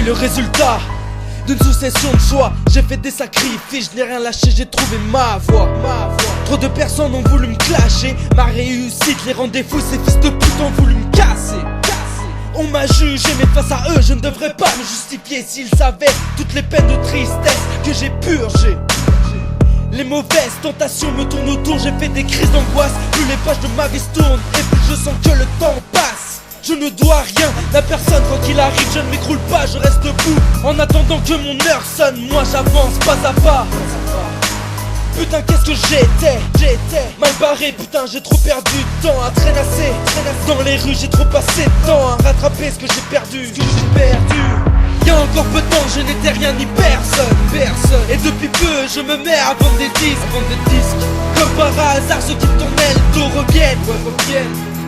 le résultat d'une succession de choix. J'ai fait des sacrifices, je n'ai rien lâché, j'ai trouvé ma voie. Trop de personnes ont voulu me clasher, ma réussite les rendait fous, ces fils de pute ont voulu me casser. On m'a jugé mais face à eux je ne devrais pas me justifier s'ils savaient toutes les peines de tristesse que j'ai purgées. Les mauvaises tentations me tournent autour, j'ai fait des crises d'angoisse. Plus les pages de ma vie se tournent et plus je sens que le temps passe. Je ne dois rien à personne, quand il arrive je ne m'écroule pas, je reste debout en attendant que mon heure sonne, moi j'avance pas à pas. Putain qu'est-ce que j'étais mal barré, putain j'ai trop perdu de temps à traînasser. Dans les rues j'ai trop passé de temps à rattraper ce que j'ai perdu. Y'a encore peu de temps je n'étais rien ni personne. Et depuis peu je me mets à vendre des disques. Comme par hasard ceux qui me tournaient le dos reviennent.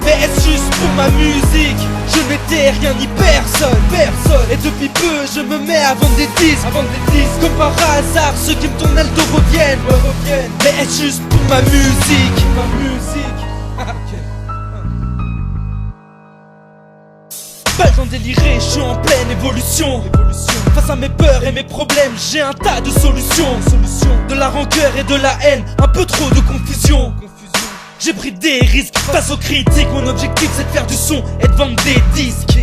Mais est-ce juste pour ma musique? Je n'étais rien ni personne. Et depuis peu je me mets à vendre des disques. Comme par hasard ceux qui me tournaient le dos reviennent. Mais est-ce juste pour ma musique? Pas le temps de délirer, je suis en pleine évolution. Face à mes peurs et mes problèmes, j'ai un tas de solutions. De la rancœur et de la haine, un peu trop de confusion. J'ai pris des risques face aux critiques, mon objectif c'est de faire du son et de vendre des disques.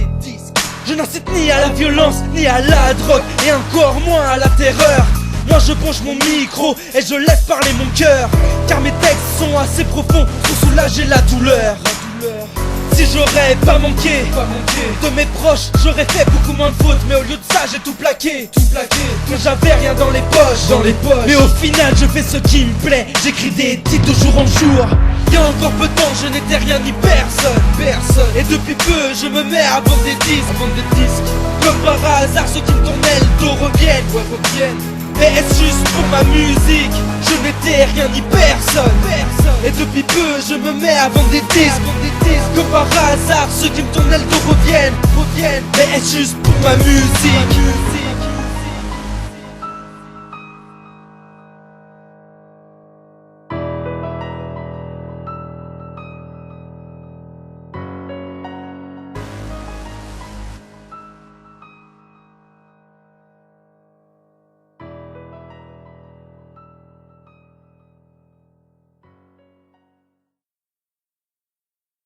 Je n'incite ni à la violence, ni à la drogue, et encore moins à la terreur. Moi je penche mon micro et je laisse parler mon cœur, car mes textes sont assez profonds pour soulager la douleur. Si j'aurais pas manqué de mes proches, j'aurais fait beaucoup moins de fautes. Mais au lieu de ça j'ai tout plaqué. Mais j'avais rien dans les poches. Mais au final je fais ce qui me plaît. J'écris des titres de jour en jour. Y'a encore peu de temps je n'étais rien ni personne. Et depuis peu je me mets à vendre des disques. Comme par hasard ceux qui me tournaient le dos reviennent. Mais est-ce juste pour ma musique? Je n'étais rien ni personne. Et depuis peu je me mets à vendre des disques. Comme par hasard ceux qui me tournaient le dos reviennent. Mais est-ce juste pour ma musique?